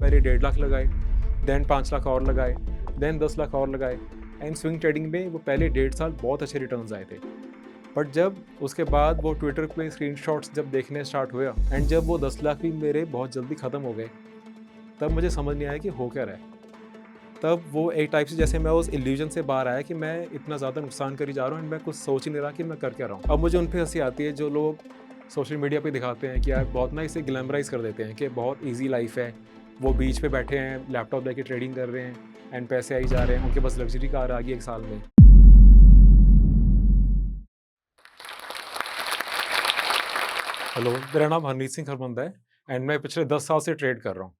पहले 1.5 लाख लगाए, देन 5 लाख और लगाए, देन 10 लाख और लगाए एंड स्विंग ट्रेडिंग में वो पहले 1.5 साल बहुत अच्छे रिटर्न्स आए थे। बट जब उसके बाद वो ट्विटर पे स्क्रीनशॉट्स जब देखने स्टार्ट हुआ एंड जब वो 10 लाख भी मेरे बहुत जल्दी ख़त्म हो गए, तब मुझे समझ नहीं आया कि हो क्या रहा है। तब वो एक टाइप से जैसे मैं उस इल्यूजन से बाहर आया कि मैं इतना ज़्यादा नुकसान करी जा रहा हूँ एंड मैं कुछ सोच ही नहीं रहा कि मैं कर क्या रहा हूँ। अब मुझे उन पे हँसी आती है जो लोग सोशल मीडिया पे दिखाते हैं कि यार बहुत ना इसे ग्लैमराइज़ कर देते हैं कि बहुत ईज़ी लाइफ़ है। वो बीच पे बैठे हैं, लैपटॉप लेके ट्रेडिंग कर रहे हैं एंड पैसे आई जा रहे हैं, उनके पास लग्ज़री कार आ गई 1 साल में। हेलो, मेरा नाम हरमीत सिंह खरबंदा है एंड मैं पिछले 10 साल से ट्रेड कर रहा हूँ।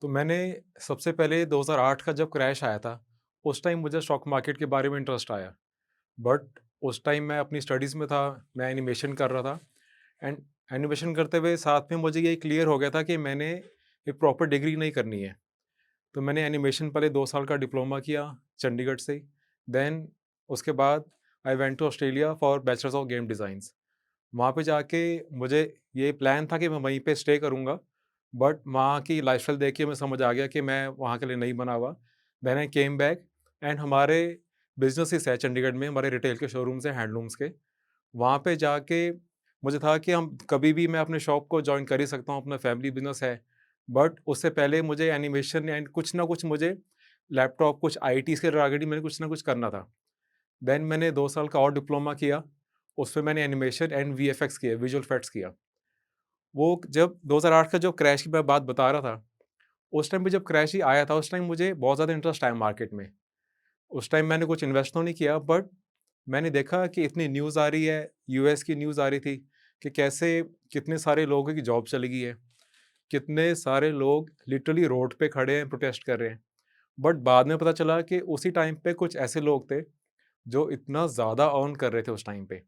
तो मैंने सबसे पहले 2008 का जब क्रैश आया था, उस टाइम मुझे स्टॉक मार्केट के बारे में इंटरेस्ट आया। बट उस टाइम मैं अपनी स्टडीज़ में था, मैं एनिमेशन कर रहा था एंड एनिमेशन करते हुए साथ में मुझे ये क्लियर हो गया था कि मैंने एक प्रॉपर डिग्री नहीं करनी है। तो मैंने एनिमेशन पहले 2 साल का डिप्लोमा किया चंडीगढ़ से। देन उसके बाद I went to Australia for bachelors of game designs. वहाँ पे जाके मुझे ये प्लान था कि मैं वहीं पे स्टे करूँगा, बट वहाँ की लाइफ़स्टाइल देख के मुझे समझ आ गया कि मैं वहाँ के लिए नहीं बना हुआ। Then I came back and हमारे बिज़नेसेस है चंडीगढ़ में, हमारे रिटेल के शोरूम्स हैं हैंडलूम्स के। वहाँ पे जाके मुझे था कि हम कभी भी मैं अपने शॉप को जॉइन कर ही सकता हूँ, अपना फैमिली बिज़नेस है। बट उससे पहले मुझे एनिमेशन एंड कुछ ना कुछ मुझे लैपटॉप, कुछ आईटी से रिगार्डिंग मैंने कुछ ना कुछ करना था। देन मैंने 2 साल का और डिप्लोमा किया, उसमें मैंने एनिमेशन एंड वीएफएक्स किया, विजुअल इफेक्ट्स किया। वो जब 2008 का जो क्रैश की मैं बात बता रहा था, उस टाइम पे जब क्रैश ही आया था, उस टाइम मुझे बहुत ज़्यादा इंटरेस्ट आया मार्केट में। उस टाइम मैंने कुछ इन्वेस्ट तो नहीं किया, बट मैंने देखा कि इतनी न्यूज़ आ रही है, यूएस की न्यूज़ आ रही थी कि कैसे कितने सारे लोगों की जॉब चली गई है, कितने सारे लोग लिटरली रोड पे खड़े हैं, प्रोटेस्ट कर रहे हैं। बट बाद में पता चला कि उसी टाइम पे कुछ ऐसे लोग थे, जो इतना ज़्यादा अर्न कर रहे थे उस टाइम पे।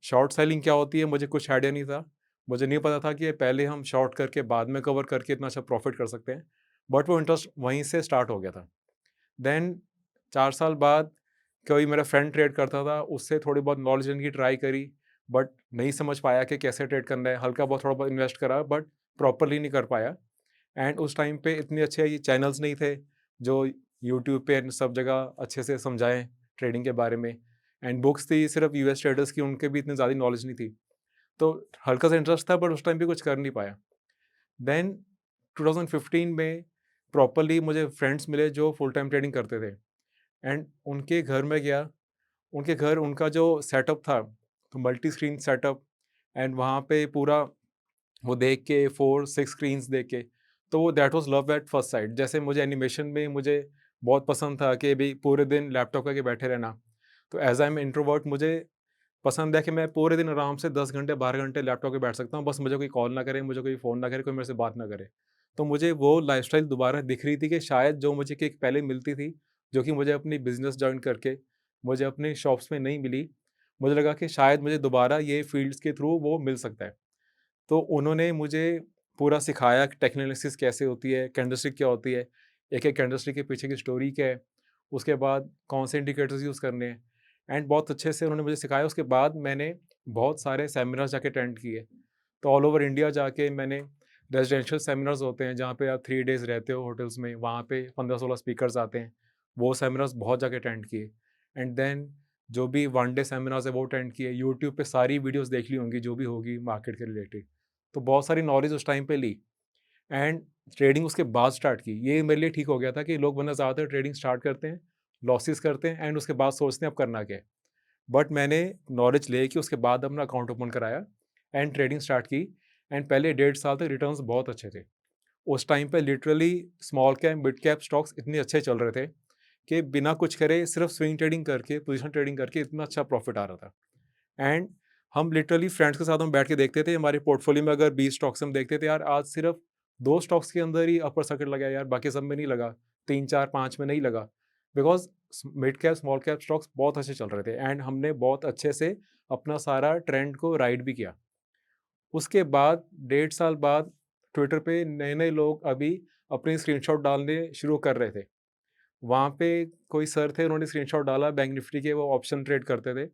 शॉर्ट सेलिंग क्या होती है मुझे कुछ आइडिया नहीं था। मुझे नहीं पता था कि पहले हम शॉर्ट करके बाद में कवर करके इतना अच्छा प्रॉफ़िट कर सकते हैं। बट वो इंटरेस्ट वहीं से स्टार्ट हो गया था। देन 4 साल बाद कोई मेरा फ्रेंड ट्रेड करता था, उससे थोड़ी बहुत नॉलेज लेने की ट्राई करी, बट नहीं समझ पाया कि कैसे ट्रेड करना है। हल्का बहुत थोड़ा बहुत इन्वेस्ट करा, बट प्रॉपर्ली नहीं कर पाया। एंड उस टाइम पे इतने अच्छे ये चैनल्स नहीं थे, जो यूट्यूब पे इन सब जगह अच्छे से समझाएँ ट्रेडिंग के बारे में। एंड बुक्स थी सिर्फ़ यूएस ट्रेडर्स की, उनके भी इतनी ज़्यादा नॉलेज नहीं थी। तो हल्का सा इंटरेस्ट था, बट उस टाइम पे कुछ कर नहीं पाया। देन 2015 में प्रॉपर्ली मुझे फ्रेंड्स मिले जो फुल टाइम ट्रेडिंग करते थे एंड उनके घर में गया। उनके घर उनका जो सेटअप था, तो मल्टी स्क्रीन सेटअप एंड वहाँ पे पूरा वो देख के 4-6 स्क्रीन्स देख के, तो वो that was love at first sight. जैसे मुझे एनिमेशन में मुझे बहुत पसंद था कि भई पूरे दिन लैपटॉप करके बैठे रहना। तो एज़ आई एम इंट्रोवर्ट, मुझे पसंद है कि मैं पूरे दिन आराम से 10 घंटे 12 घंटे लैपटॉप पे बैठ सकता हूँ, बस मुझे कोई कॉल ना करे, मुझे कोई फ़ोन ना करे, कोई मेरे से बात ना करे। तो मुझे वो लाइफ़स्टाइल दोबारा दिख रही थी कि शायद जो मुझे किक पहले मिलती थी, जो कि मुझे अपनी बिज़नेस जॉइन करके, मुझे अपनी शॉप्स में नहीं मिली, मुझे लगा कि शायद मुझे दोबारा ये फ़ील्ड्स के थ्रू वो मिल सकता है। तो उन्होंने मुझे पूरा सिखाया कि टेक्निकल एनालिसिस कैसे होती है, कैंडलस्टिक क्या होती है, एक-एक कैंडलस्टिक के पीछे की स्टोरी क्या है, उसके बाद कौन से इंडिकेटर्स यूज़ करने हैं एंड बहुत अच्छे से उन्होंने मुझे सिखाया। उसके बाद मैंने बहुत सारे सेमिनार्स जाके अटेंड किए। तो ऑल ओवर इंडिया जाके मैंने रेजिडेंशियल सेमिनार्स होते हैं, जहाँ पे आप 3 डेज़ रहते हो होटल्स में, वहाँ पे 15-16 स्पीकर्स आते हैं। वो सेमिनार्स बहुत जाके अटेंड किए एंड देन जो भी वन डे सेमिनार्स है वो अटेंड किए। यूट्यूब पे सारी वीडियोज़ देख ली होंगी जो भी होगी मार्केट के रिलेटेड। तो बहुत सारी नॉलेज उस टाइम पे ली एंड ट्रेडिंग उसके बाद स्टार्ट की। ये मेरे लिए ठीक हो गया था कि लोग वरना ज़्यादातर ट्रेडिंग स्टार्ट करते हैं, लॉसेस करते हैं एंड उसके बाद सोचते हैं अब करना क्या है। बट मैंने नॉलेज लेके उसके बाद अपना अकाउंट ओपन कराया एंड ट्रेडिंग स्टार्ट की एंड पहले 1.5 साल तक रिटर्न्स बहुत अच्छे थे। उस टाइम पे literally small cap, mid cap stocks इतने अच्छे चल रहे थे कि बिना कुछ करे सिर्फ स्विंग ट्रेडिंग करके, पोजीशन ट्रेडिंग करके इतना अच्छा प्रॉफिट आ रहा था। एंड हम लिटरली फ्रेंड्स के साथ हम बैठ के देखते थे, हमारे पोर्टफोलियो में अगर 20 स्टॉक्स हम देखते थे, यार आज सिर्फ 2 स्टॉक्स के अंदर ही अपर सर्किट लगा है यार, बाकी सब में नहीं लगा, 3 4 5 में नहीं लगा। Because mid cap small cap stocks बहुत अच्छे चल रहे थे एंड हमने बहुत अच्छे से अपना सारा ट्रेंड को राइड भी किया। उसके बाद 1.5 साल बाद ट्विटर पे नए-नए लोग अभी अपनी स्क्रीनशॉट डालने शुरू कर रहे थे। वहाँ पे कोई सर थे, उन्होंने स्क्रीनशॉट डाला बैंक निफ्टी के, वो ऑप्शन ट्रेड करते थे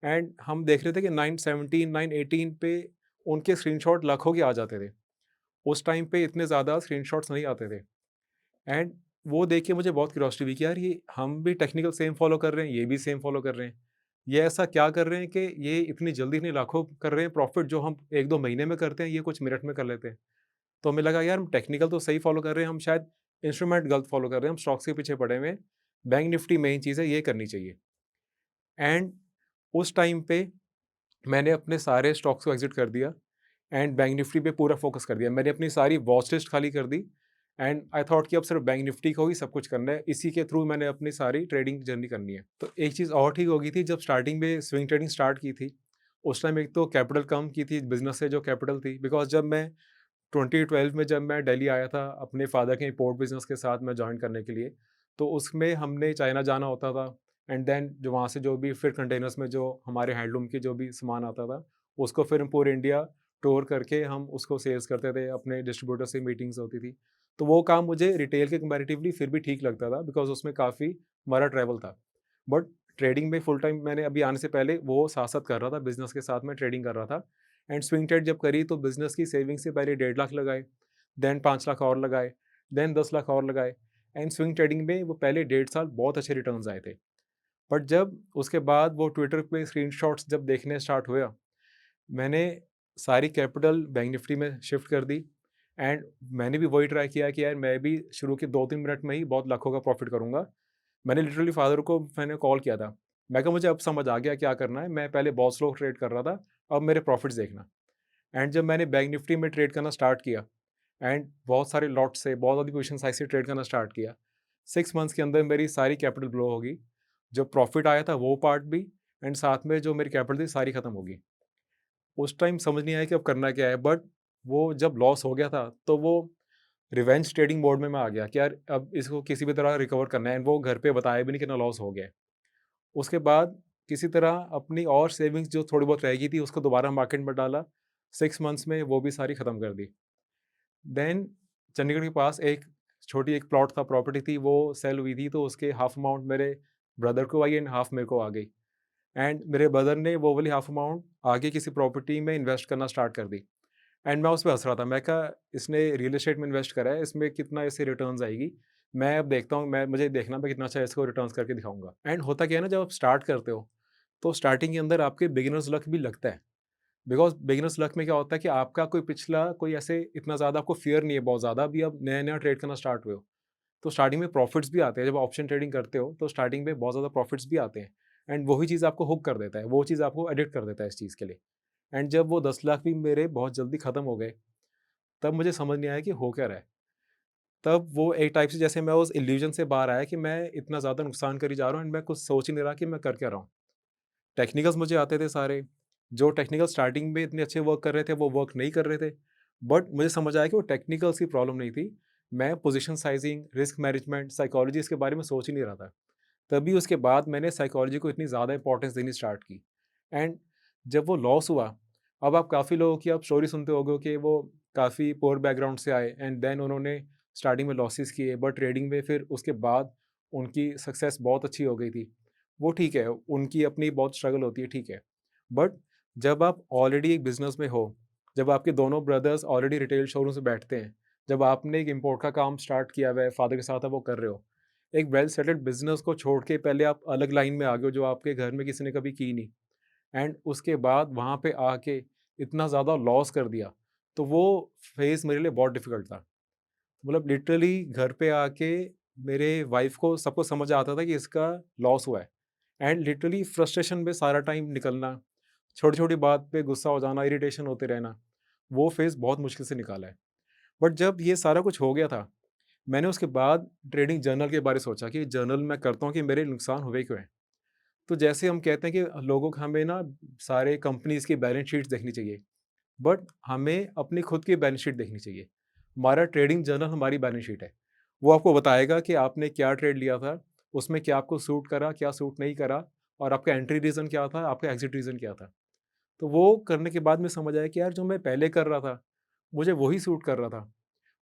एंड हम देख रहे थे कि 917 918 पे उनके स्क्रीनशॉट लाखों के आ जाते थे। उस टाइम पे इतने ज़्यादा स्क्रीनशॉट्स नहीं आते थे। एंड वो देख के मुझे बहुत क्यूरियोसिटी हुई कि यार ये हम भी टेक्निकल सेम फॉलो कर रहे हैं, ये भी सेम फॉलो कर रहे हैं। ये ऐसा क्या कर रहे हैं कि ये इतनी जल्दी इतनी लाखों कर रहे हैं प्रॉफ़िट, जो हम 1-2 महीने में करते हैं, ये कुछ मिनट में कर लेते हैं। तो हमें लगा यार हम टेक्निकल तो सही फॉलो कर रहे हैं, हम शायद इंस्ट्रूमेंट गलत फॉलो कर रहे हैं, हम स्टॉक्स के पीछे पड़े हुए हैं। बैंक निफ्टी मेन चीज़ है, ये करनी चाहिए। एंड उस टाइम पे मैंने अपने सारे स्टॉक्स को एग्ज़िट कर दिया एंड बैंक निफ्टी पे पूरा फ़ोकस कर दिया। मैंने अपनी सारी वॉच लिस्ट खाली कर दी एंड आई थॉट कि अब सिर्फ बैंक निफ्टी को ही सब कुछ करना है। इसी के थ्रू मैंने अपनी सारी ट्रेडिंग जर्नी करनी है। तो एक चीज़ और ठीक हो गई थी, जब स्टार्टिंग में स्विंग ट्रेडिंग स्टार्ट की थी, उस टाइम एक तो कैपिटल कम की थी, बिज़नेस से जो कैपिटल थी, बिकॉज़ जब मैं 2012 में जब मैं दिल्ली आया था अपने फ़ादर के इम्पोर्ट बिज़नेस के साथ मैं जॉइन करने के लिए, तो उसमें हमने चाइना जाना होता था एंड देन जो वहाँ से जो भी फिर कंटेनर्स में जो हमारे हैंडलूम की जो भी सामान आता था, उसको फिर हम पूरे इंडिया टूर करके हम उसको सेल्स करते थे, अपने डिस्ट्रीब्यूटर से मीटिंग्स होती थी। तो वो काम मुझे रिटेल के कंपैरेटिवली फिर भी ठीक लगता था, बिकॉज़ उसमें काफ़ी हमारा ट्रैवल था। बट ट्रेडिंग में फुल टाइम मैंने अभी आने से पहले वो साथ-साथ कर रहा था, बिज़नेस के साथ मैं ट्रेडिंग कर रहा था। एंड स्विंग ट्रेड जब करी तो बिज़नेस की सेविंग से पहले 1.5 लाख लगाए, देन 5 लाख और लगाए, देन 10 लाख और लगाए एंड स्विंग ट्रेडिंग में वो पहले 1.5 साल बहुत अच्छे रिटर्न्स आए थे। बट जब उसके बाद वो ट्विटर पे स्क्रीनशॉट्स जब देखने स्टार्ट हुआ, मैंने सारी कैपिटल बैंक निफ्टी में शिफ्ट कर दी एंड मैंने भी वही ट्राई किया कि यार मैं भी शुरू के 2-3 मिनट में ही बहुत लाखों का प्रॉफ़िट करूँगा। मैंने लिटरली फ़ादर को मैंने कॉल किया था। मैं कहा मुझे अब समझ आ गया क्या करना है, मैं पहले बहुत स्लो ट्रेड कर रहा था, अब मेरे प्रॉफ़िट्स देखना। एंड जब मैंने बैंक निफ्टी में ट्रेड करना स्टार्ट किया एंड बहुत सारे लॉट से बहुत ज़्यादा पोजीशन साइज़ से ट्रेड करना स्टार्ट किया, 6 मंथ्स के अंदर मेरी सारी कैपिटल ब्लो होगी। जो प्रॉफ़िट आया था वो पार्ट भी एंड साथ में जो मेरी कैपिटल थी सारी खत्म होगी। उस टाइम समझ नहीं आया कि अब करना क्या है, बट वो जब लॉस हो गया था तो वो रिवेंज ट्रेडिंग मोड में मैं आ गया कि यार अब इसको किसी भी तरह रिकवर करना है एंड वो घर पे बताया भी नहीं कितना लॉस हो गया है। उसके बाद किसी तरह अपनी और सेविंग्स जो थोड़ी बहुत रह गई थी उसको दोबारा मार्केट में डाला। 6 मंथ्स में वो भी सारी खत्म कर दी। देन चंडीगढ़ के पास एक छोटी एक प्लॉट था, प्रॉपर्टी थी, वो सेल हुई थी, तो उसके हाफ अमाउंट मेरे ब्रदर को आई एंड हाफ मेरे को आ गई। एंड मेरे ब्रदर ने वो वाली हाफ अमाउंट आगे किसी प्रॉपर्टी में इन्वेस्ट करना स्टार्ट कर दी एंड मैं उस पे हँस रहा था। मैं कहा इसने रियल एस्टेट में इन्वेस्ट करा है, इसमें कितना इससे रिटर्न्स आएगी। मैं अब देखता हूँ, मैं मुझे देखना मैं कितना अच्छा इसको रिटर्न्स करके दिखाऊँगा। एंड होता क्या है ना, जब आप स्टार्ट करते हो, तो स्टार्टिंग के अंदर आपके बिगिनर्स लक भी लगता है। बिकॉज़ बिगिनर्स लक में क्या होता है कि आपका कोई पिछला कोई ऐसे इतना ज़्यादा आपको फ़ियर नहीं है बहुत ज़्यादा, अभी आप नया-नया ट्रेड करना स्टार्ट हुए हो। तो स्टार्टिंग में प्रॉफ़िट्स भी आते हैं, जब ऑप्शन ट्रेडिंग करते हो, तो स्टार्टिंग में बहुत ज़्यादा प्रॉफ़िट्स भी आते हैं एंड वही चीज़ आपको हुक कर देता है, वो चीज़ आपको एडिक्ट कर देता है इस चीज़ के लिए। एंड जब वो 10 लाख भी मेरे बहुत जल्दी खत्म हो गए, तब मुझे समझ नहीं आया कि हो क्या रहा है। तब वो एक टाइप से जैसे मैं उस इल्यूज़न से बाहर आया कि मैं इतना ज़्यादा नुकसान करी जा रहा हूँ एंड मैं कुछ सोच ही नहीं रहा कि मैं कर क्या रहा हूँ। टेक्निकल्स मुझे आते थे सारे, जो टेक्निकल स्टार्टिंग में इतने अच्छे वर्क कर रहे थे, वो वर्क नहीं कर रहे थे। बट मुझे समझ आया कि वो टेक्निकल्स की प्रॉब्लम नहीं थी। मैं position sizing, risk management, psychology इसके बारे में सोच ही नहीं रहा था। तभी उसके बाद मैंने साइकोलॉजी को इतनी ज़्यादा इम्पोर्टेंस देनी स्टार्ट की। एंड जब वो लॉस हुआ, अब आप काफ़ी लोगों की आप स्टोरी सुनते होगे कि वो काफ़ी पुअर बैकग्राउंड से आए एंड देन उन्होंने स्टार्टिंग में लॉसेस किए, बट ट्रेडिंग में फिर उसके बाद उनकी सक्सेस बहुत अच्छी हो गई थी। वो ठीक है, उनकी अपनी बहुत स्ट्रगल होती है, ठीक है। बट जब आप ऑलरेडी एक बिज़नेस में हो, जब आपके दोनों ब्रदर्स ऑलरेडी रिटेल शोरूम से बैठते हैं, जब आपने एक इम्पोर्ट का काम स्टार्ट किया हुआ है, फादर के साथ आप वो कर रहे हो, एक वेल सेटल्ड बिज़नेस को छोड़ के पहले आप अलग लाइन में आ गए हो जो आपके घर में किसी ने कभी की नहीं एंड उसके बाद वहाँ पे आके इतना ज़्यादा लॉस कर दिया, तो वो फ़ेज़ मेरे लिए बहुत डिफ़िकल्ट था। मतलब लिटरली घर पे आके मेरे वाइफ़ को सबको समझ आता था कि इसका लॉस हुआ है एंड लिटरली फ्रस्ट्रेशन में सारा टाइम निकलना, छोटी-छोटी बात पे गुस्सा हो जाना, इरिटेशन होते रहना, वो फ़ेज़ बहुत मुश्किल से निकाला है। बट जब ये सारा कुछ हो गया था, मैंने उसके बाद ट्रेडिंग जर्नल के बारे सोचा कि जर्नल मैं करता हूँ कि मेरे नुकसान हुए क्यों हैं। तो जैसे हम कहते हैं कि लोगों को हमें ना सारे कंपनीज़ की बैलेंस शीट्स देखनी चाहिए, बट हमें अपनी खुद की बैलेंस शीट देखनी चाहिए। हमारा ट्रेडिंग जर्नल हमारी बैलेंस शीट है। वो आपको बताएगा कि आपने क्या ट्रेड लिया था, उसमें क्या आपको सूट करा, क्या सूट नहीं करा और आपका एंट्री रीज़न क्या था, आपका एग्ज़िट रीज़न क्या था। तो वो करने के बाद में समझ आया कि यार जो मैं पहले कर रहा था, मुझे वही सूट कर रहा था।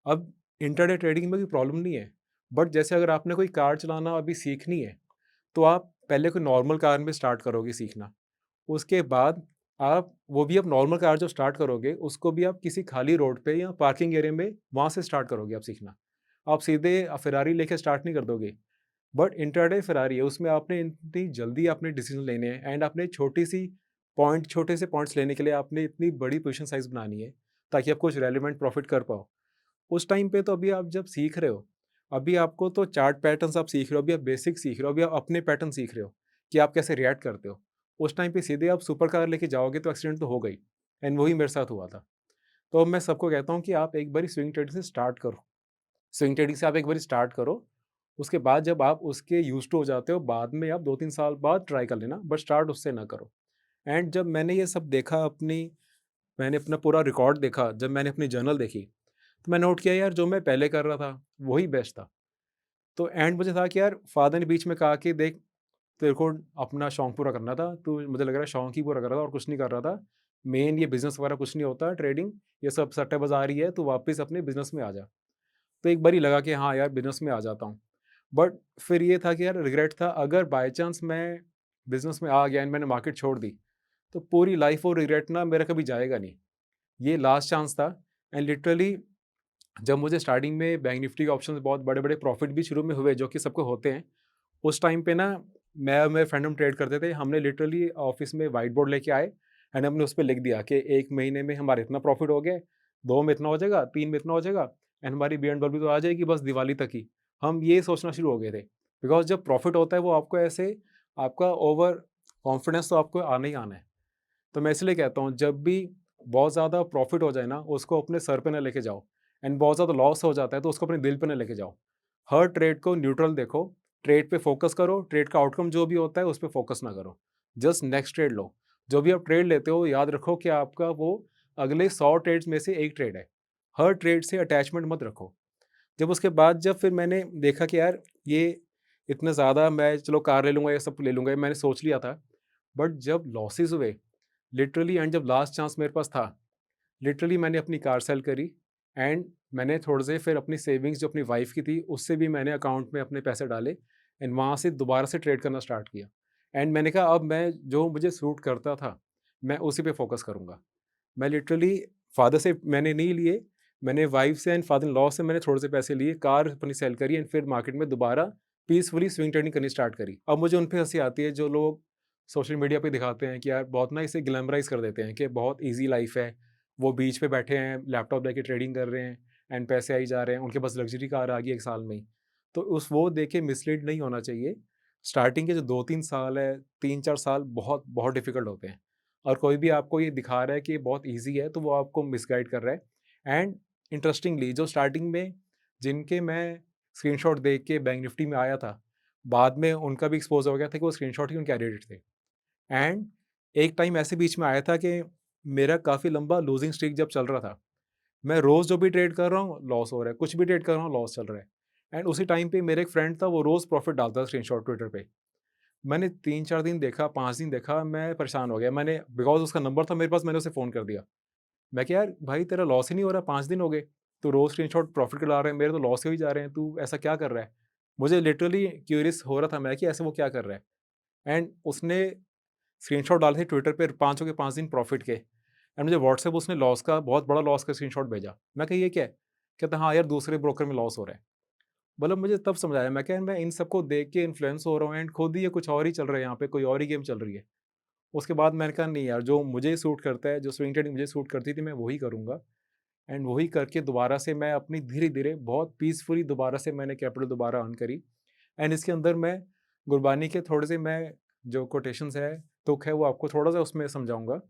अब इंट्राडे ट्रेडिंग में कोई प्रॉब्लम नहीं है, बट जैसे अगर आपने कोई कार चलाना अभी सीखनी है, तो आप पहले कोई नॉर्मल कार में स्टार्ट करोगे सीखना। उसके बाद आप वो भी आप नॉर्मल कार जो स्टार्ट करोगे, उसको भी आप किसी खाली रोड पे या पार्किंग एरिया में वहाँ से स्टार्ट करोगे आप सीखना। आप सीधे फ़ेरारी लेके स्टार्ट नहीं कर दोगे। बट इंट्राडे फ़ेरारी है, उसमें आपने इतनी जल्दी अपने डिसीज़न लेने हैं एंड आपने छोटे से पॉइंट्स लेने के लिए आपने इतनी बड़ी पोज़ीशन साइज़ बनानी है, ताकि आप कुछ रेलेवेंट प्रॉफ़िट कर पाओ। उस टाइम पे तो अभी आप जब सीख रहे हो, अभी आपको तो चार्ट पैटर्न्स आप सीख रहे हो, अभी आप बेसिक सीख रहे हो, अभी आप अपने पैटर्न सीख रहे हो कि आप कैसे रिएक्ट करते हो। उस टाइम पे सीधे आप सुपर कार लेके जाओगे तो एक्सीडेंट तो हो गई एंड वही मेरे साथ हुआ था। तो अब मैं सबको कहता हूँ कि आप एक बारी स्विंग ट्रेडिंग से स्टार्ट करो। स्विंग ट्रेडिंग से आप एक बारी स्टार्ट करो, उसके बाद जब आप उसके यूज़्ड टू हो जाते हो, बाद में आप 2-3 साल बाद ट्राई कर लेना, बट स्टार्ट उससे ना करो। एंड जब मैंने ये सब देखा मैंने अपना पूरा रिकॉर्ड देखा, जब मैंने अपनी जर्नल देखी, तो मैं नोट किया यार जो मैं पहले कर रहा था, वही बेस्ट था। तो एंड मुझे था कि यार फ़ादर ने बीच में कहा कि देख, तेरे को अपना शौक पूरा करना था, तू मुझे लग रहा है शौक ही पूरा कर रहा था और कुछ नहीं कर रहा था। मेन ये बिज़नेस वगैरह कुछ नहीं होता, ट्रेडिंग, ये सब सट्टेबाज़ारी है, तू वापस अपने बिज़नेस में आ जा। तो एक बारी लगा कि हाँ यार, बिज़नेस में आ जाता हूँ। बट फिर ये था कि यार रिग्रेट था, अगर बाय चांस मैं बिज़नेस में आ गया एंड मैंने मार्केट छोड़ दी, तो पूरी लाइफ़ वो रिग्रेट ना मेरा कभी जाएगा नहीं। ये लास्ट चांस था एंड लिटरली जब मुझे स्टार्टिंग में बैंक निफ्टी के ऑप्शंस बहुत बड़े-बड़े प्रॉफ़िट भी शुरू में हुए, जो कि सबको होते हैं। उस टाइम पे ना मैं और मेरे फ्रेंड हम ट्रेड करते थे। हमने लिटरली ऑफ़िस में व्हाइट बोर्ड लेके आए एंड हमने उस पे लिख दिया कि 1 महीने में हमारा इतना प्रॉफ़िट हो गया, 2 में इतना हो जाएगा, 3 में इतना हो जाएगा एंड हमारी बीएमडब्ल्यू तो आ जाएगी बस दिवाली तक ही। हम ये सोचना शुरू हो गए थे। बिकॉज़ जब प्रॉफ़िट होता है वो आपको ऐसे आपका ओवर कॉन्फिडेंस तो आपको आना ही आना है। तो मैं इसलिए कहता हूँ जब भी बहुत ज़्यादा प्रॉफ़िट हो जाए ना, उसको अपने सर पे ना लेके जाओ एंड बहुत ज़्यादा लॉस हो जाता है तो उसको अपने दिल पे ना लेके जाओ। हर ट्रेड को न्यूट्रल देखो, ट्रेड पे फ़ोकस करो, ट्रेड का आउटकम जो भी होता है उस पे फ़ोकस ना करो। जस्ट नेक्स्ट ट्रेड लो। जो भी आप ट्रेड लेते हो याद रखो कि आपका वो अगले 100 ट्रेड्स में से 1 ट्रेड है। हर ट्रेड से अटैचमेंट मत रखो। जब उसके बाद जब फिर मैंने देखा कि यार ये इतना ज़्यादा मैं चलो कार ले लूँगा, ये सब ले लूँगा, ये मैंने सोच लिया था। बट जब लॉसेस हुए लिटरली एंड जब लास्ट चांस मेरे पास था, लिटरली मैंने अपनी कार सेल करी एंड मैंने थोड़े से फिर अपनी सेविंग्स जो अपनी वाइफ की थी उससे भी मैंने अकाउंट में अपने पैसे डाले एंड वहाँ से दोबारा से ट्रेड करना स्टार्ट किया एंड मैंने कहा अब मैं जो मुझे सूट करता था मैं उसी पे फोकस करूँगा। मैं लिटरली फादर से मैंने नहीं लिए, मैंने वाइफ से एंड फादर इन लॉ से मैंने थोड़े से पैसे लिए, कार अपनी सेल करी एंड फिर मार्केट में दोबारा पीसफुली स्विंग ट्रेडिंग करनी स्टार्ट करी। अब मुझे उन पे हँसी आती है जो लोग सोशल मीडिया पे दिखाते हैं कि यार बहुत ना इसे ग्लैमराइज़ कर देते हैं कि बहुत ईज़ी लाइफ़ है। वो बीच पे बैठे हैं, लैपटॉप लेके ट्रेडिंग कर रहे हैं एंड पैसे आई जा रहे हैं, उनके पास लग्ज़री कार आ गई 1 साल में ही। तो उस वो देख के मिसलीड नहीं होना चाहिए। स्टार्टिंग के जो 2-3 साल है, 3-4 साल बहुत, बहुत डिफ़िकल्ट होते हैं। और कोई भी आपको ये दिखा रहा है कि बहुत ईज़ी है, तो वो आपको मिसगाइड कर रहा है। एंड इंटरेस्टिंगली जो स्टार्टिंग में जिनके मैं स्क्रीनशॉट देख के बैंक निफ्टी में आया था, बाद में उनका भी एक्सपोज़ हो गया था कि वो स्क्रीनशॉट ही उनके एडिटेड थे। एंड एक टाइम ऐसे बीच में आया था कि मेरा काफ़ी लंबा लूज़िंग स्ट्रीक जब चल रहा था, मैं रोज़ जो भी ट्रेड कर रहा हूँ, लॉस हो रहा है, कुछ भी ट्रेड कर रहा हूँ, लॉस चल रहा है। एंड उसी टाइम पे मेरा एक फ्रेंड था, वो रोज़ प्रॉफ़िट डालता था स्क्रीनशॉट ट्विटर पे। मैंने 3-4 दिन देखा, 5 दिन देखा, मैं परेशान हो गया। मैंने बिकॉज़ उसका नंबर था मेरे पास, मैंने उसे फ़ोन कर दिया। मैं कहा, "यार भाई तेरा लॉस ही नहीं हो रहा, 5 दिन हो गए। तू रोज़ स्क्रीनशॉट प्रॉफ़िट के ला रहा है, मेरे तो लॉस हो ही जा रहे हैं, तू ऐसा क्या कर रहा है?" मुझे लिटरली क्यूरियस हो रहा था मैं कि ऐसे वो क्या कर रहा है? एंड उसने स्क्रीनशॉट डाले थे ट्विटर पे पाँचों के 5 दिन प्रॉफ़िट के एंड मुझे व्हाट्सएप उसने लॉस का बहुत बड़ा लॉस का स्क्रीनशॉट भेजा। मैं कहा, "ये क्या है?" कहता, "हाँ यार, दूसरे ब्रोकर में लॉस हो रहा है।" मतलब मुझे तब समझ आया, मैं क्या मैं इन सबको देख के इन्फ्लुएंस हो रहा हूँ एंड खुद ही ये कुछ और ही चल रहा है, यहाँ पे कोई और ही गेम चल रही है। उसके बाद मैंने कहा नहीं यार, जो मुझे सूट करता है, जो स्विंग ट्रेडिंग मुझे सूट करती थी, मैं वही करूँगा। एंड वही करके दोबारा से मैं अपनी धीरे-धीरे बहुत पीसफुली दोबारा से मैंने कैपिटल दोबारा अर्न करी। एंड इसके अंदर मैं गुरबानी के थोड़े से मैं जो कोटेशंस है, तुक है, वो आपको थोड़ा-सा उसमें समझाऊँगा।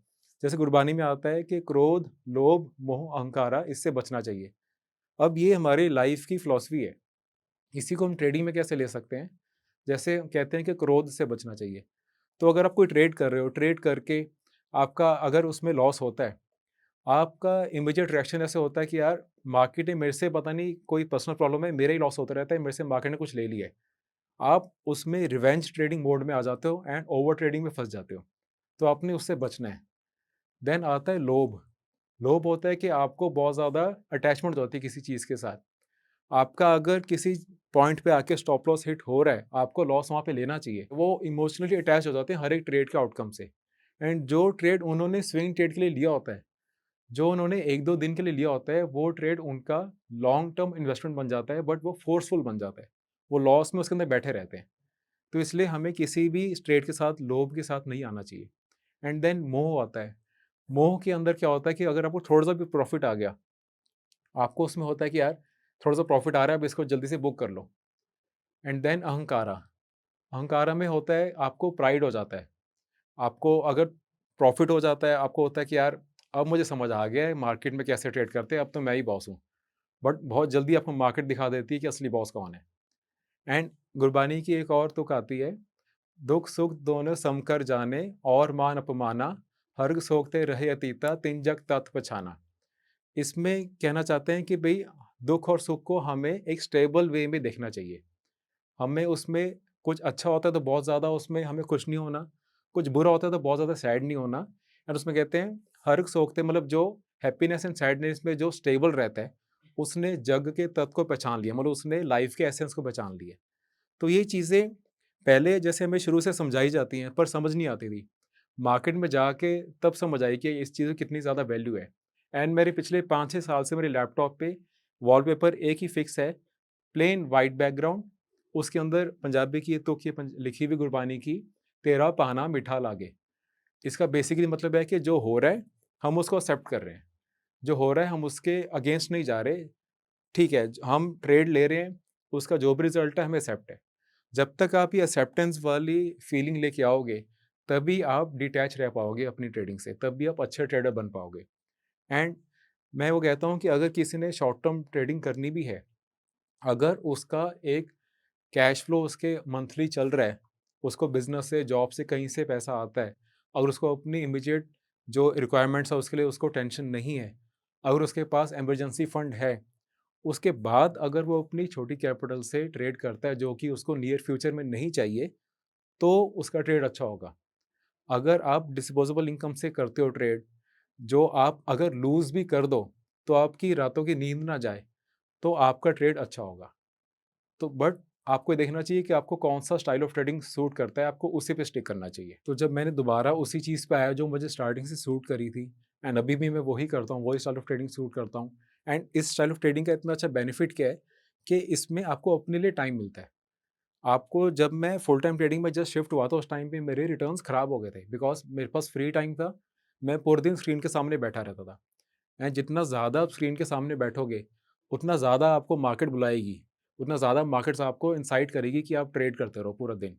जैसे गुरबानी में आता है कि क्रोध, लोभ, मोह, अहंकारा, इससे बचना चाहिए। अब ये हमारी लाइफ़ की फिलॉसफी है। इसी को हम ट्रेडिंग में कैसे ले सकते हैं? जैसे कहते हैं कि क्रोध से बचना चाहिए। तो अगर आप कोई ट्रेड कर रहे हो, ट्रेड करके आपका अगर उसमें लॉस होता है, आपका इमीडिएट रिएक्शन ऐसे होता है कि यार मार्केट ने मेरे से पता नहीं कोई पर्सनल प्रॉब्लम है, मेरा ही लॉस होता रहता है, मेरे से मार्केट ने कुछ ले लिया है। आप उसमें रिवेंज ट्रेडिंग मोड में आ जाते हो एंड ओवर ट्रेडिंग में फँस जाते हो। तो आपने उससे बचना है। देन आता है लोभ। लोभ होता है कि आपको बहुत ज़्यादा अटैचमेंट होती है किसी चीज़ के साथ। आपका अगर किसी पॉइंट पे आके स्टॉप लॉस हिट हो रहा है, आपको लॉस वहाँ पे लेना चाहिए। वो इमोशनली अटैच हो जाते हैं हर एक ट्रेड के आउटकम से। एंड जो ट्रेड उन्होंने स्विंग ट्रेड के लिए लिया होता है, जो उन्होंने 1-2 दिन के लिए लिया होता है, वो ट्रेड उनका लॉन्ग टर्म इन्वेस्टमेंट बन जाता है, बट वो फ़ोर्सफुल बन जाता है। वो लॉस में उसके अंदर बैठे रहते हैं। तो इसलिए हमें किसी भी ट्रेड के साथ, लोभ के साथ नहीं आना चाहिए। एंड देन मोह आता है। मोह के अंदर क्या होता है कि अगर आपको थोड़ा-सा भी प्रॉफ़िट आ गया, आपको उसमें होता है कि यार थोड़ा-सा प्रॉफ़िट आ रहा है, अब इसको जल्दी से बुक कर लो। एंड देन अहंकारा। अहंकारा में होता है आपको प्राइड हो जाता है। आपको अगर प्रॉफ़िट हो जाता है, आपको होता है कि यार अब मुझे समझ आ गया है मार्केट में कैसे ट्रेड करते हैं, अब तो मैं ही बॉस हूँ। बट बहुत जल्दी आपको मार्केट दिखा देती है कि असली बॉस कौन है। एंड गुरबानी की एक और तुक आती है, दुख सुख दोनों समकर जाने और मान अपमाना, हर्ग सोखते रहे अतीता तिन जग तत् पछाना। इसमें कहना चाहते हैं कि भई दुख और सुख को हमें एक स्टेबल वे में देखना चाहिए। हमें उसमें कुछ अच्छा होता है तो बहुत ज़्यादा उसमें हमें खुश नहीं होना, कुछ बुरा होता है तो बहुत ज़्यादा सैड नहीं होना। एंड उसमें कहते हैं हर्ग सोखते मतलब जो हैप्पीनेस एंड सैडनेस में जो स्टेबल रहता है, उसने जग के तत्व को पहचान लिया, मतलब उसने लाइफ़ के एसेंस को पहचान लिया। तो ये चीज़ें पहले जैसे हमें शुरू से समझाई जाती हैं, पर समझ नहीं आती थी। मार्केट में जाके तब समझ आई कि इस चीज़ की कितनी ज़्यादा वैल्यू है। एंड मेरे पिछले 5-6 साल से मेरे लैपटॉप पे वॉलपेपर एक ही फिक्स है, प्लेन व्हाइट बैकग्राउंड, उसके अंदर पंजाबी की तुक ये लिखी हुई गुरबानी की, तेरा पाना मीठा लागे। इसका बेसिकली मतलब है कि जो हो रहा है, हम उसको एक्सेप्ट कर रहे हैं। जो हो रहा है, हम उसके अगेंस्ट नहीं जा रहे। ठीक है, हम ट्रेड ले रहे हैं, उसका जो भी रिज़ल्ट है, हमें एक्सेप्ट है। जब तक आप ये एक्सेप्टेंस वाली फीलिंग लेके आओगे, तभी आप डिटैच रह पाओगे अपनी ट्रेडिंग से, तभी आप अच्छे ट्रेडर बन पाओगे। एंड मैं वो कहता हूँ कि अगर किसी ने शॉर्ट टर्म ट्रेडिंग करनी भी है, अगर उसका एक कैश फ्लो उसके मंथली चल रहा है, उसको बिज़नेस से, जॉब से, कहीं से पैसा आता है, अगर उसको अपनी इमीडिएट जो रिक्वायरमेंट्स है उसके लिए उसको टेंशन नहीं है, अगर उसके पास इमरजेंसी फंड है, उसके बाद अगर वो अपनी छोटी कैपिटल से ट्रेड करता है जो कि उसको नियर फ्यूचर में नहीं चाहिए, तो उसका ट्रेड अच्छा होगा। अगर आप डिस्पोजेबल इनकम से करते हो ट्रेड, जो आप अगर लूज़ भी कर दो, तो आपकी रातों की नींद ना जाए, तो आपका ट्रेड अच्छा होगा। तो बट आपको ये देखना चाहिए कि आपको कौन-सा स्टाइल ऑफ ट्रेडिंग सूट करता है, आपको उसी पे स्टिक करना चाहिए। तो जब मैंने दोबारा उसी चीज़ पे आया जो मुझे स्टार्टिंग से सूट करी थी, एंड अभी भी मैं वही करता हूँ, वही स्टाइल ऑफ ट्रेडिंग सूट करता हूँ। एंड इस स्टाइल ऑफ ट्रेडिंग का इतना अच्छा बेनिफिट क्या है कि इसमें आपको अपने लिए टाइम मिलता है। आपको जब मैं फुल टाइम ट्रेडिंग में जस्ट शिफ्ट हुआ था, उस टाइम पे मेरे रिटर्न्स खराब हो गए थे, बिकॉज़ मेरे पास फ्री टाइम था। मैं पूरे दिन स्क्रीन के सामने बैठा रहता था। एंड जितना ज़्यादा आप स्क्रीन के सामने बैठोगे, उतना ज़्यादा आपको मार्केट बुलाएगी, उतना ज़्यादा मार्केट्स आपको इंसाइट करेगी कि आप ट्रेड करते रहो पूरा दिन।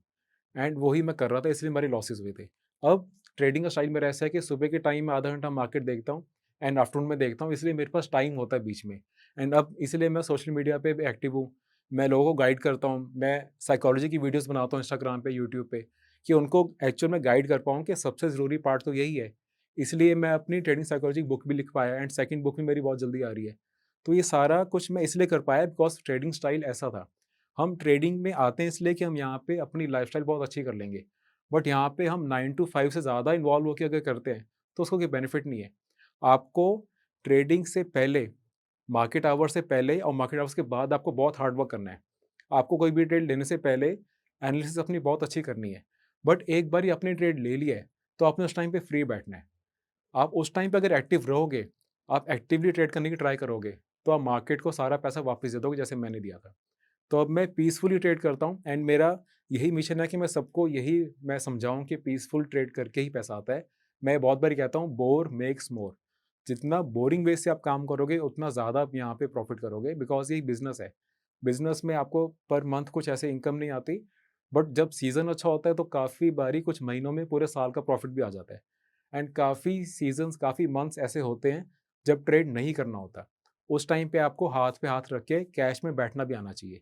एंड वही मैं कर रहा था, इसलिए मेरे लॉसेस हुए थे। अब ट्रेडिंग का स्टाइल मेरा ऐसा है कि सुबह के टाइम में आधा घंटा मार्केट देखता हूँ एंड आफ्टरनून में देखता हूँ, इसलिए मेरे पास टाइम होता है बीच में। एंड अब इसलिए मैं सोशल मीडिया पे भी एक्टिव हूँ। मैं लोगों को गाइड करता हूँ, मैं साइकोलॉजी की वीडियोज़ बनाता हूँ इंस्टाग्राम पे, यूट्यूब पे, कि उनको एक्चुअल में गाइड कर पाऊँ कि सबसे ज़रूरी पार्ट तो यही है। इसलिए मैं अपनी ट्रेडिंग साइकोलॉजी बुक भी लिख पाया, एंड सेकंड बुक भी मेरी बहुत जल्दी आ रही है। तो ये सारा कुछ मैं इसलिए कर पाया बिकॉज़ ट्रेडिंग स्टाइल ऐसा था। हम ट्रेडिंग में आते हैं इसलिए कि हम यहाँ पे अपनी लाइफ़स्टाइल बहुत अच्छी कर लेंगे। बट यहाँ पे हम 9 टू 5 से ज़्यादा इन्वॉल्व होके अगर करते हैं, तो उसको कोई बेनिफिट नहीं है। आपको ट्रेडिंग से पहले, मार्केट आवर से पहले और मार्केट आवर्स के बाद आपको बहुत हार्ड वर्क करना है। आपको कोई भी ट्रेड लेने से पहले एनालिसिस अपनी बहुत अच्छी करनी है। बट एक बार ही आपने ट्रेड ले लिया है, तो आपने उस टाइम पे फ्री बैठना है। आप उस टाइम पे अगर एक्टिव रहोगे, आप एक्टिवली ट्रेड करने की ट्राई करोगे, तो आप मार्केट को सारा पैसा वापस दे दोगे जैसे मैंने दिया था। तो अब मैं पीसफुली ट्रेड करता हूँ, एंड मेरा यही मिशन है कि मैं सबको यही मैं समझाऊँ कि पीसफुल ट्रेड करके ही पैसा आता है। मैं बहुत बारी कहता हूँ बोर मेक्स मोर। जितना बोरिंग वे से आप काम करोगे, उतना ज़्यादा आप यहाँ पे प्रॉफ़िट करोगे, बिकॉज़ ये बिज़नेस है। बिज़नेस में आपको पर मंथ कुछ ऐसे इनकम नहीं आती, बट जब सीज़न अच्छा होता है तो काफ़ी बारी कुछ महीनों में पूरे साल का प्रॉफ़िट भी आ जाता है। एंड काफ़ी सीज़न्स, काफ़ी मंथ्स ऐसे होते हैं जब ट्रेड नहीं करना होता। उस टाइम पे आपको हाथ पे हाथ रख के कैश में बैठना भी आना चाहिए।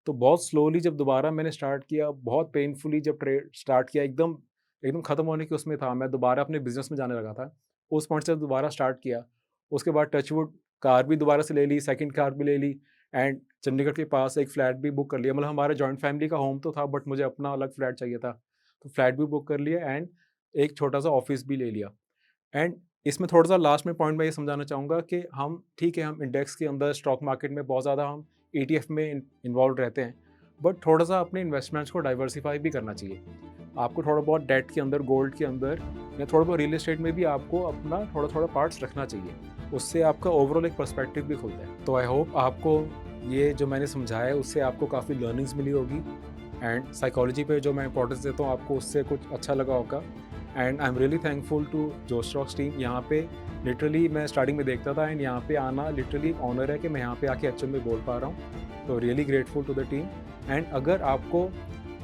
तो बहुत स्लोली जब दोबारा मैंने स्टार्ट किया, बहुत पेनफुली जब ट्रेड स्टार्ट किया, एकदम एकदम ख़त्म होने के उसमें था, मैं दोबारा अपने बिज़नेस में जाने लगा था। उस पॉइंट से दोबारा स्टार्ट किया। उसके बाद टचवुड कार भी दोबारा से ले ली, सेकंड कार भी ले ली, एंड चंडीगढ़ के पास एक फ्लैट भी बुक कर लिया। मतलब हमारा जॉइंट फैमिली का होम तो था, बट मुझे अपना अलग फ्लैट चाहिए था। तो फ्लैट भी बुक कर लिया, एंड एक छोटा-सा ऑफ़िस भी ले लिया। एंड इसमें थोड़ा-सा लास्ट में पॉइंट मैं ये समझाना चाहूँगा कि हम ठीक है, हम इंडेक्स के अंदर स्टॉक मार्केट में बहुत ज़्यादा हम ईटीएफ में इन्वॉल्व रहते हैं, बट थोड़ा-सा अपने इन्वेस्टमेंट्स को डाइवर्सिफ़ाई भी करना चाहिए। आपको थोड़ा बहुत डेट के अंदर, गोल्ड के अंदर या थोड़ा बहुत रियल एस्टेट में भी आपको अपना थोड़ा-थोड़ा पार्ट्स रखना चाहिए। उससे आपका ओवरऑल एक पर्सपेक्टिव भी खुलता है। तो आई होप आपको ये जो मैंने समझाया है उससे आपको काफ़ी लर्निंग्स मिली होगी एंड साइकोलॉजी पे जो मैं इंपॉर्टेंस देता हूँ आपको उससे कुछ अच्छा लगा होगा। And I am really thankful to Josh Talks team. यहाँ पे लिटरली मैं स्टार्टिंग में देखता था एंड यहाँ पे आना लिटरली एक ऑनर है कि मैं यहाँ पे आके एचएम में बोल पा रहा हूँ। तो really grateful to the team. And अगर आपको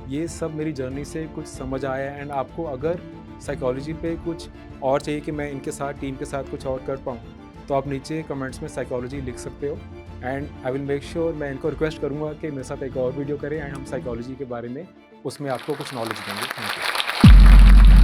ये सब मेरी जर्नी से कुछ समझ आया एंड आपको अगर साइकोलॉजी पे कुछ और चाहिए कि मैं इनके साथ टीम के साथ कुछ और कर पाऊँ, तो आप नीचे कमेंट्स में साइकोलॉजी लिख सकते हो and I will make sure, मैं इनको रिक्वेस्ट करूँगा कि मेरे साथ एक और वीडियो करें एंड हम साइकोलॉजी के बारे में उसमें आपको कुछ नॉलेज देंगे। Thank you.